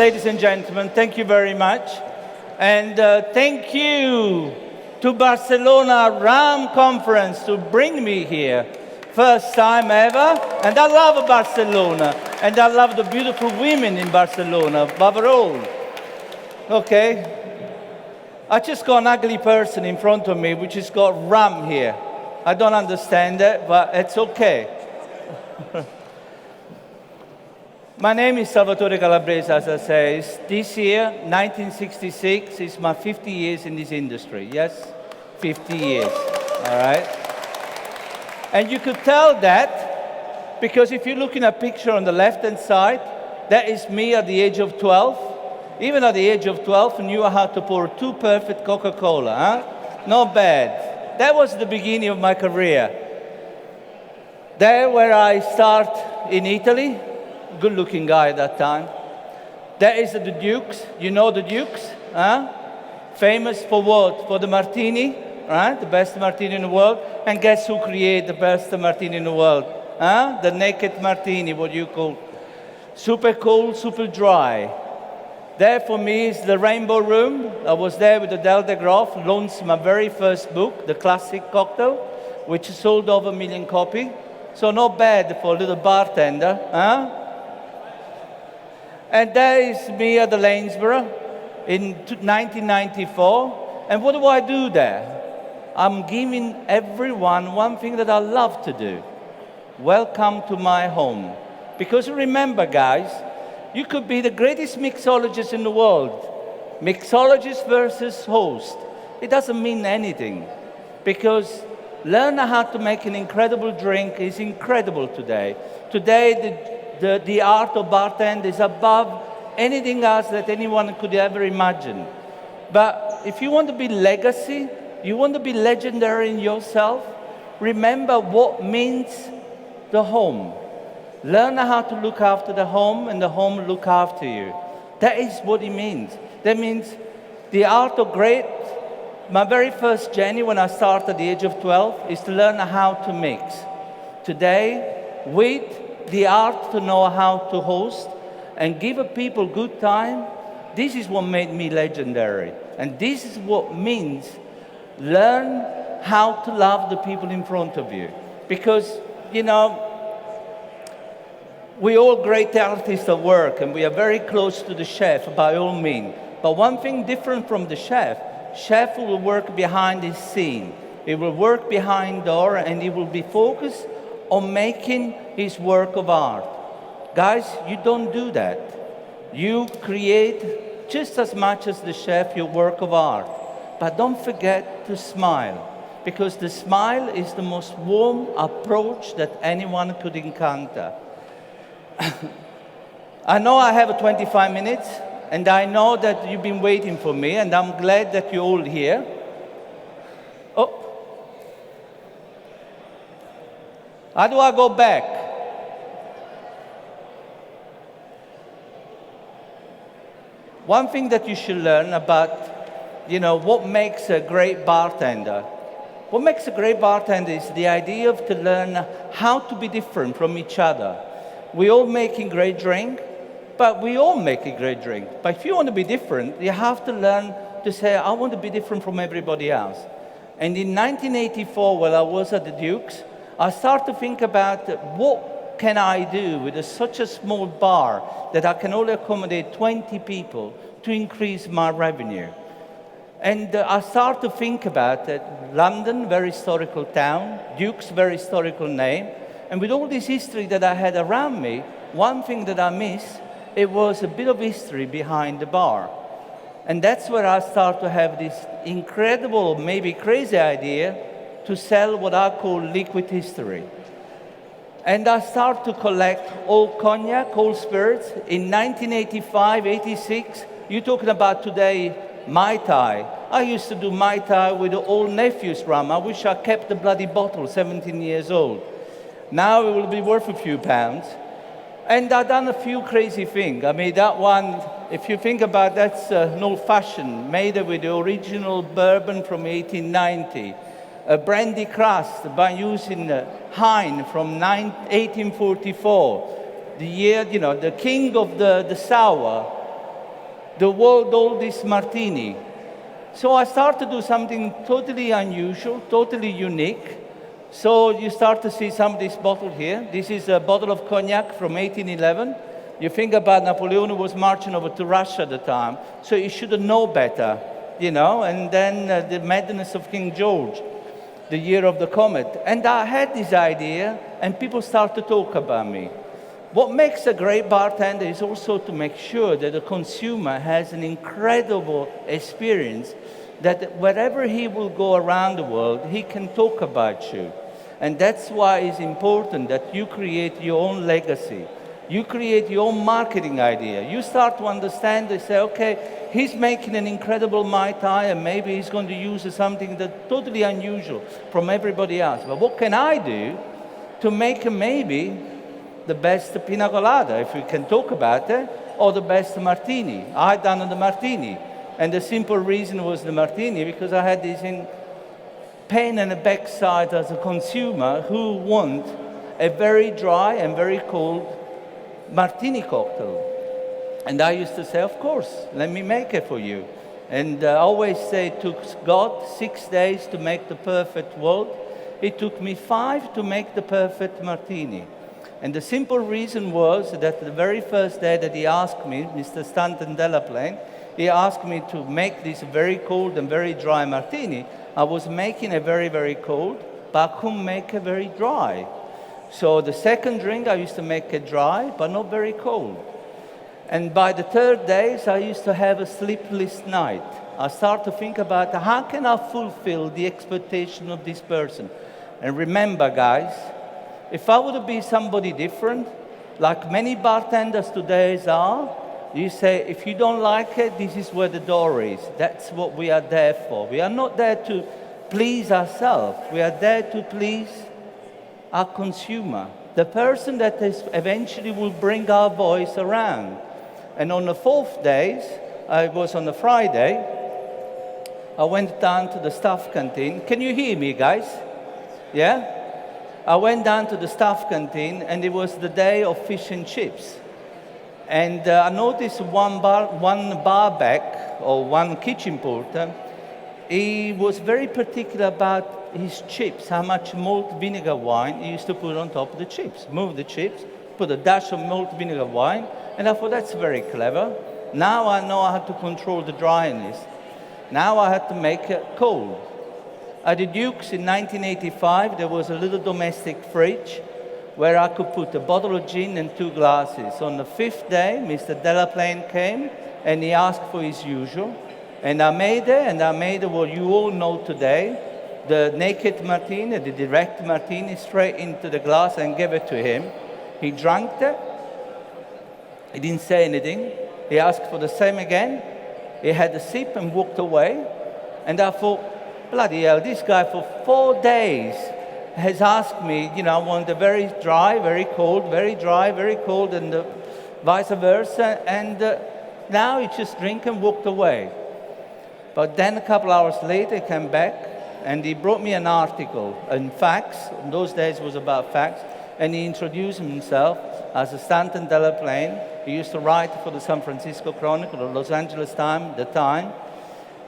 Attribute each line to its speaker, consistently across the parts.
Speaker 1: ladies and gentlemen. Thank you very much. And thank you to Barcelona RAM Conference to bring me here. First time ever. And I love Barcelona. And I love the beautiful women in Barcelona, above all. Okay. I just got an ugly person in front of me, which has got RAM here. I don't understand it, but it's okay. My name is Salvatore Calabrese, as I say. This year, 1966, is my 50 years in this industry. Yes? 50 years. All right? And you could tell that because if you look in a picture on the left-hand side, that is me at the age of 12. Even at the age of 12, I knew how to pour two perfect Coca-Cola. Huh? Not bad. That was the beginning of my career. There where I start in Italy. Good-looking guy at that time. That is the Dukes. You know the Dukes? Huh? Famous for what? For the martini, right? The best martini in the world. And guess who created the best martini in the world? Huh? The naked martini, what you call. Super cold, super dry. There for me is the Rainbow Room. I was there with the Delta Groff, launched my very first book, The Classic Cocktail, which sold over 1 million copies. So not bad for a little bartender, huh? And there is me at the Lanesborough in 1994. And what do I do there? I'm giving everyone one thing that I love to do. Welcome to my home. Because remember, guys, you could be the greatest mixologist in the world. Mixologist versus host. It doesn't mean anything. Because learn how to make an incredible drink is incredible today. Today, the art of bartending is above anything else that anyone could ever imagine. But if you want to be legacy, you want to be legendary in yourself, remember what means the home. Learn how to look after the home and the home look after you. That is what it means. That means the art of great, my very first journey when I started at the age of 12 is to learn how to mix. Today, with the art to know how to host and give people good time, this is what made me legendary. And this is what means learn how to love the people in front of you. Because, you know, we're all great artists at work and we are very close to the chef by all means. But one thing different from the chef will work behind his scene. He will work behind door and he will be focused on making his work of art. Guys, you don't do that. You create just as much as the chef your work of art. But don't forget to smile. Because the smile is the most warm approach that anyone could encounter. I know I have 25 minutes, and I know that you've been waiting for me, and I'm glad that you're all here. Oh. How do I go back? One thing that you should learn about, you know, what makes a great bartender. What makes a great bartender is the idea of to learn how to be different from each other. We all making great drink, but we all make a great drink. But if you want to be different, you have to learn to say, I want to be different from everybody else. And in 1984, while I was at the Dukes, I started to think about what can I do with such a small bar that I can only accommodate 20 people to increase my revenue. And I started to think about it. London, very historical town, Dukes, very historical name. And with all this history that I had around me, one thing that I missed, it was a bit of history behind the bar. And that's where I started to have this incredible, maybe crazy idea to sell what I call liquid history. And I started to collect old cognac, old spirits. In 1985, 86, you're talking about today, Mai Tai. I used to do Mai Tai with the old nephew's rum. I wish I kept the bloody bottle, 17 years old. Now it will be worth a few pounds. And I've done a few crazy things. I mean, that one, if you think about that's an old-fashioned, made with the original bourbon from 1890. A brandy crust by using Hein from 1844. The year, you know, the king of the sour. the world oldest martini. So I start to do something totally unusual, totally unique. So you start to see some of this bottle here. This is a bottle of cognac from 1811. You think about Napoleon who was marching over to Russia at the time, so you should know better, you know. And then the madness of King George, the year of the comet. And I had this idea, and people start to talk about me. What makes a great bartender is also to make sure that the consumer has an incredible experience, that wherever he will go around the world, he can talk about you. And that's why it's important that you create your own legacy. You create your own marketing idea. You start to understand, they say, okay, he's making an incredible Mai Tai, and maybe he's going to use something that's totally unusual from everybody else. But what can I do to make maybe the best pina colada, if we can talk about it, or the best martini? I done the martini. And the simple reason was the martini, because I had this in pain in the backside as a consumer who want a very dry and very cold martini cocktail. And I used to say, of course, let me make it for you. And I always say it took God 6 days to make the perfect world. It took me 5 to make the perfect martini. And the simple reason was that the very first day that he asked me, Mr. Stanton Delaplane, he asked me to make this very cold and very dry martini. I was making a very, very cold, but I couldn't make it very dry. So the second drink, I used to make it dry, but not very cold. And by the third days, I used to have a sleepless night. I start to think about how can I fulfill the expectation of this person. And remember, guys, if I would be somebody different, like many bartenders today are, you say, if you don't like it, this is where the door is. That's what we are there for. We are not there to please ourselves. We are there to please our consumer, the person that is eventually will bring our voice around. And on the fourth day, I was on a Friday, I went down to the staff canteen. Can you hear me, guys? Yeah? I went down to the staff canteen, and it was the day of fish and chips. And I noticed one bar back, or one kitchen porter, he was very particular about his chips, how much malt vinegar wine he used to put on top of the chips. Move the chips, put a dash of malt vinegar wine, and I thought that's very clever. Now I know how to control the dryness. Now I had to make it cold. At the Duke's in 1985, there was a little domestic fridge where I could put a bottle of gin and 2 glasses. On the 5th day, Mr. Delaplane came and he asked for his usual. And I made it what you all know today, the naked martini, the direct martini, straight into the glass and gave it to him. He drank it. He didn't say anything. He asked for the same again. He had a sip and walked away. And I thought, bloody hell, this guy for 4 days has asked me, you know, I want a very dry, very cold, very dry, very cold, and vice versa. And now he just drank and walked away. But then a couple hours later, he came back, and he brought me an article in Facts. In those days, it was about Facts. And he introduced himself as a Stanton Delaplane. He used to write for the San Francisco Chronicle, the Los Angeles Times, the Time.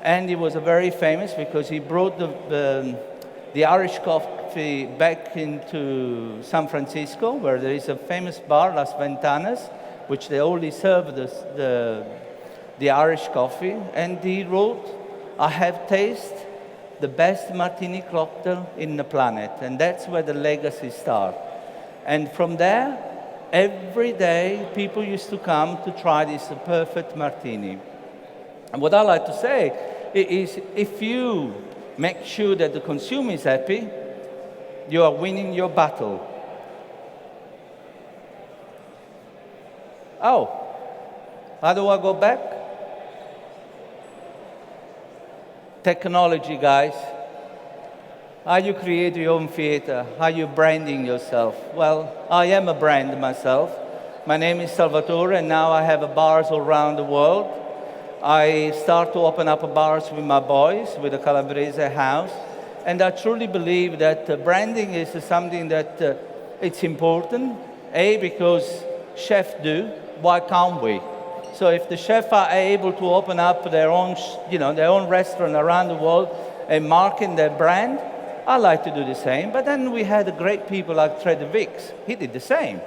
Speaker 1: And he was very famous because he brought the Irish coffee back into San Francisco, where there is a famous bar, Las Ventanas, which they only serve the Irish coffee. And he wrote, I have tasted the best martini cocktail in the planet. And that's where the legacy starts. And from there, every day, people used to come to try this perfect martini. And what I like to say is, if you make sure that the consumer is happy, you are winning your battle. Oh, how do I go back? Technology, guys. How you create your own theater? How you branding yourself? Well, I am a brand myself. My name is Salvatore, and now I have bars all around the world. I start to open up bars with my boys, with the Calabrese house. And I truly believe that branding is something that it's important. A, because chefs do. Why can't we? So if the chefs are able to open up their own, their own restaurant around the world and marking their brand, I like to do the same. But then we had great people like Trader Vic's. He did the same,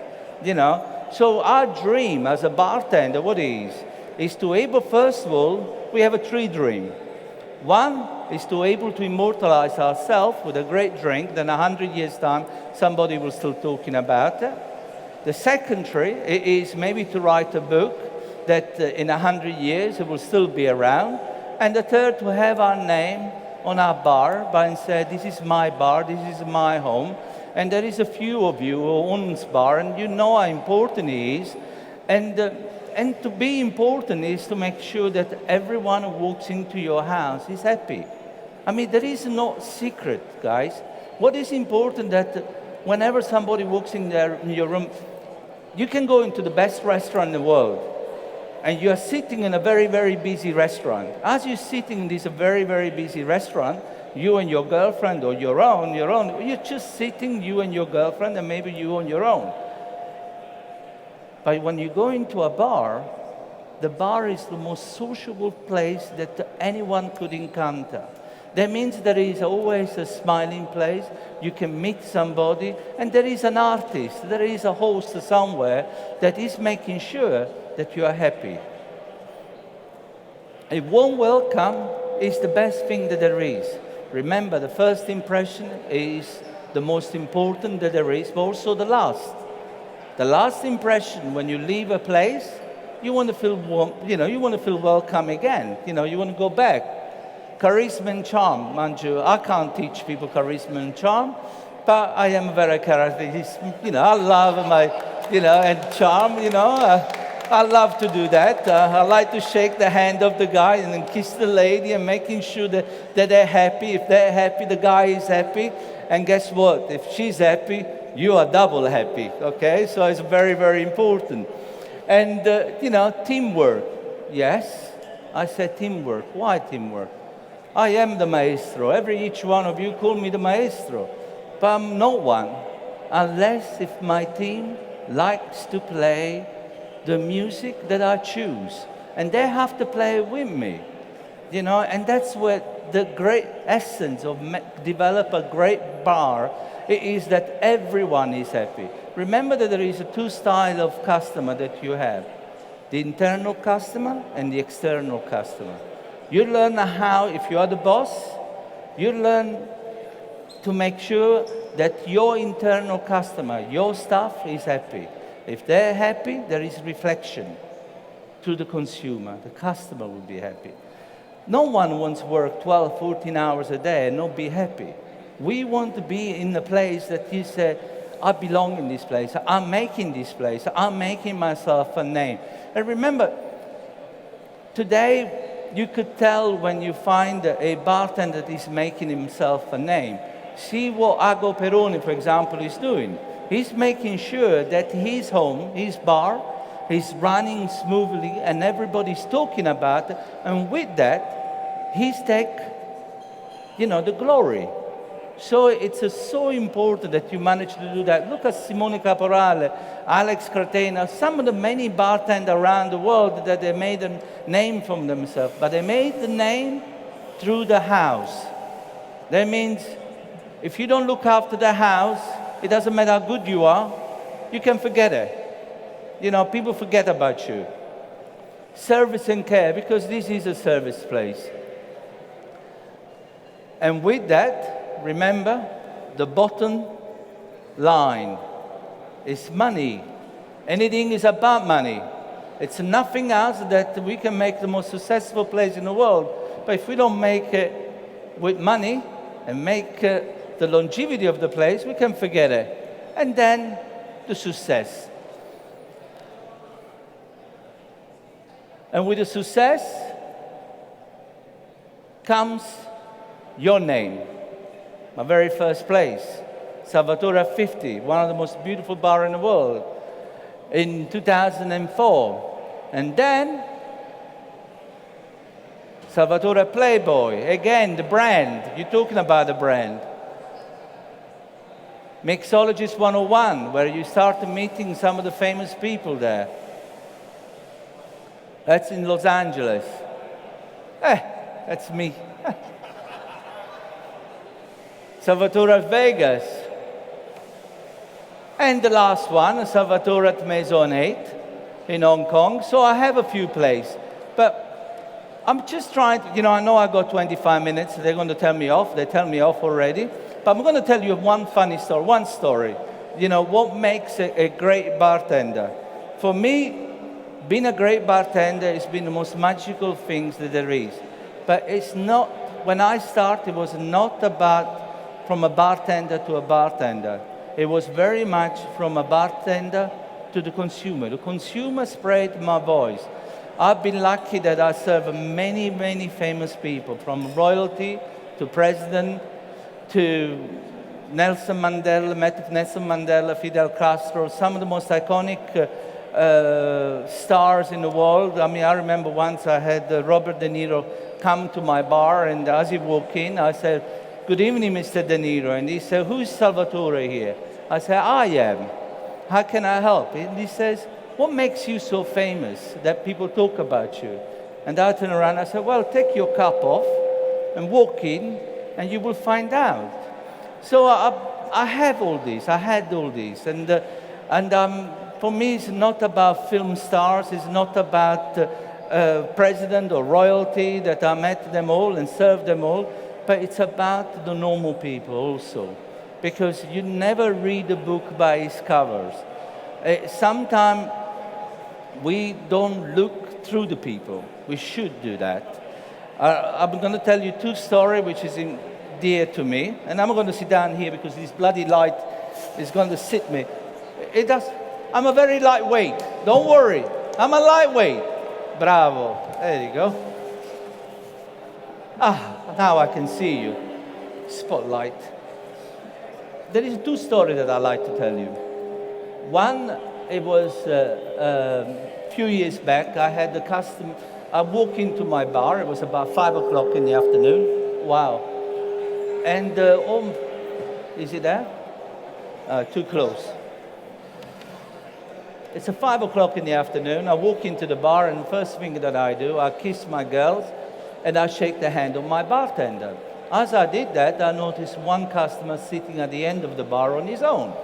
Speaker 1: So our dream as a bartender, what is to able, first of all, we have a three dream. One is to able to immortalize ourselves with a great drink, then 100 years' time, somebody will still talking about it. The second tree is maybe to write a book that in 100 years it will still be around. And the third, to have our name on our bar and say, this is my bar, this is my home. And there is a few of you who owns bar, and you know how important it is. And to be important is to make sure that everyone who walks into your house is happy. I mean, there is no secret, guys. What is important that whenever somebody walks in your room, you can go into the best restaurant in the world, and you are sitting in a very, very busy restaurant. As you're sitting in this very, very busy restaurant, you and your girlfriend or your own, you're just sitting, you and your girlfriend, and maybe you on your own. But when you go into a bar, the bar is the most sociable place that anyone could encounter. That means there is always a smiling place. You can meet somebody, and there is an artist, there is a host somewhere that is making sure that you are happy. A warm welcome is the best thing that there is. Remember, the first impression is the most important that there is, but also the last. The last impression, when you leave a place, you want to feel warm, you want to feel welcome again. You want to go back. Charisma and charm, mind you. I can't teach people charisma and charm, but I am very charismatic. I love my, and charm, I love to do that. I like to shake the hand of the guy and then kiss the lady and making sure that they're happy. If they're happy, the guy is happy. And guess what? If she's happy, you are double happy, okay? So it's very, very important. And, teamwork. Yes, I said teamwork. Why teamwork? I am the maestro. Each one of you call me the maestro. But I'm no one unless if my team likes to play the music that I choose. And they have to play with me, and that's where the great essence of develop a great bar is that everyone is happy. Remember that there is a two style of customer that you have. The internal customer and the external customer. You learn how, if you are the boss, you learn to make sure that your internal customer, your staff is happy. If they're happy, there is reflection to the consumer. The customer will be happy. No one wants to work 12, 14 hours a day and not be happy. We want to be in the place that you say, I belong in this place. I'm making this place. I'm making myself a name. And remember, today you could tell when you find a bartender that is making himself a name. See what Ago Peroni, for example, is doing. He's making sure that his home, his bar, is running smoothly and everybody's talking about it. And with that, he's take, the glory. So it's so important that you manage to do that. Look at Simone Caporale, Alex Cratena, some of the many bartenders around the world that they made a name for themselves. But they made the name through the house. That means if you don't look after the house, it doesn't matter how good you are, you can forget it. People forget about you. Service and care, because this is a service place. And with that, remember, the bottom line is money. Anything is about money. It's nothing else that we can make the most successful place in the world. But if we don't make it with money and make the longevity of the place, we can forget it. And then the success. And with the success comes your name. My very first place, Salvatore 50, one of the most beautiful bars in the world, in 2004. And then Salvatore Playboy, again, the brand. You're talking about the brand. Mixologist 101, where you start meeting some of the famous people there. That's in Los Angeles. That's me. Salvatore Vegas. And the last one, Salvatore at Maison 8 in Hong Kong. So I have a few places. But I'm just trying to, I know I got 25 minutes. They're going to tell me off. They tell me off already. But I'm going to tell you one funny story, one story. What makes a great bartender. For me, being a great bartender has been the most magical things that there is. But it's not, when I started, it was not about from a bartender to a bartender. It was very much from a bartender to the consumer. The consumer spread my voice. I've been lucky that I serve many, many famous people, from royalty to president to Nelson Mandela, met Nelson Mandela, Fidel Castro, some of the most iconic stars in the world. I remember once I had Robert De Niro come to my bar, and as he walked in, I said, "Good evening, Mr. De Niro." And he said, "Who's Salvatore here?" I said, "I am. How can I help?" And he says, "What makes you so famous that people talk about you?" And I turned around, I said, "Well, take your cap off and walk in, and you will find out." So I have all this. I had all this. And for me, it's not about film stars. It's not about president or royalty that I met them all and served them all. But it's about the normal people also. Because you never read a book by its covers. Sometimes we don't look through the people. We should do that. I'm going to tell you two stories which is dear to me. And I'm going to sit down here because this bloody light is going to sit me. I'm a very lightweight. Don't worry. I'm a lightweight. Bravo. There you go. Now I can see you. Spotlight. There is two stories that I like to tell you. One, it was a few years back. I had the custom. I walked into my bar. It was about 5 o'clock in the afternoon. Wow. And is it there? Too close. It's 5 o'clock in the afternoon. I walk into the bar, and the first thing that I do, I kiss my girls, and I shake the hand of my bartender. As I did that, I noticed one customer sitting at the end of the bar on his own.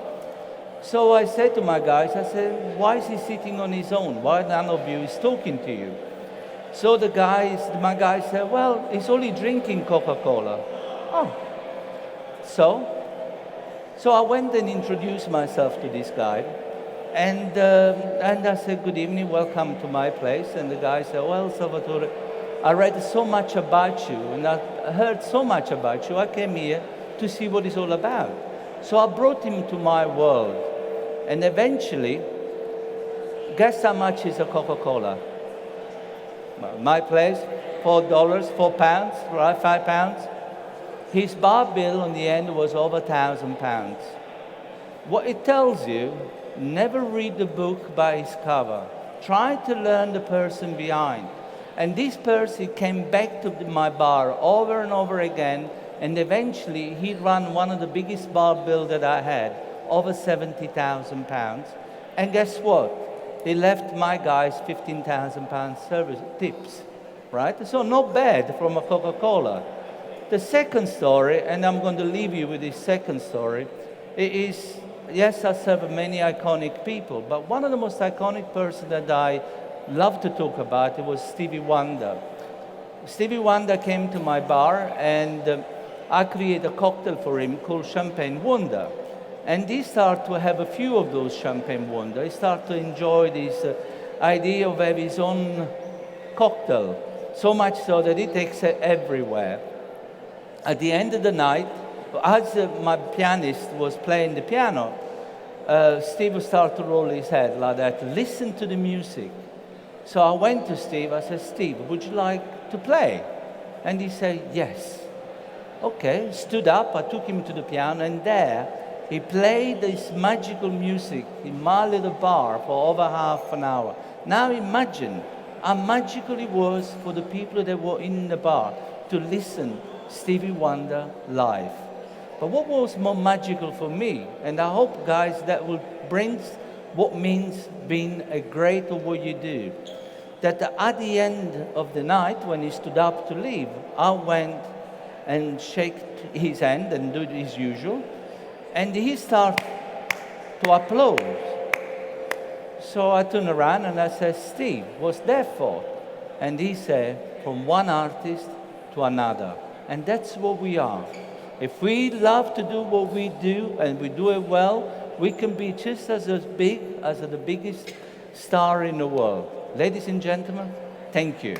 Speaker 1: So I said to my guys, I said, "Why is he sitting on his own? Why none of you is talking to you?" So my guys said, "Well, he's only drinking Coca-Cola." Oh. So I went and introduced myself to this guy. And I said, "Good evening, welcome to my place." And the guy said, "Well, Salvatore, I read so much about you, and I heard so much about you. I came here to see what it's all about." So I brought him to my world. And eventually, guess how much is a Coca-Cola? My place, $4, £4, right, £5. His bar bill on the end was over £1,000. What it tells you, never read the book by its cover. Try to learn the person behind. And this person came back to my bar over and over again, and eventually he ran one of the biggest bar bills that I had, over £70,000. And guess what? He left my guys £15,000 service tips, right? So not bad from a Coca-Cola. The second story, and I'm going to leave you with this second story, is, yes, I serve many iconic people, but one of the most iconic person that I love to talk about, it was Stevie Wonder. Stevie Wonder came to my bar, and I created a cocktail for him called Champagne Wonder. And he started to have a few of those Champagne Wonder. He started to enjoy this idea of having his own cocktail, so much so that he takes it everywhere. At the end of the night, as my pianist was playing the piano, Steve started to roll his head like that, listen to the music. So I went to Steve, I said, "Steve, would you like to play?" And he said, "Yes." Okay, stood up, I took him to the piano, and there he played this magical music in my little bar for over half an hour. Now imagine how magical it was for the people that were in the bar to listen Stevie Wonder live. But what was more magical for me, and I hope, guys, that will bring what means being a great at what you do, that at the end of the night, when he stood up to leave, I went and shake his hand and do his usual, and he started to applaud. So I turned around and I said, Steve, what's that for? And he said, from one artist to another. And that's what we are. If we love to do what we do and we do it well, we can be just as big as the biggest star in the world. Ladies and gentlemen, thank you.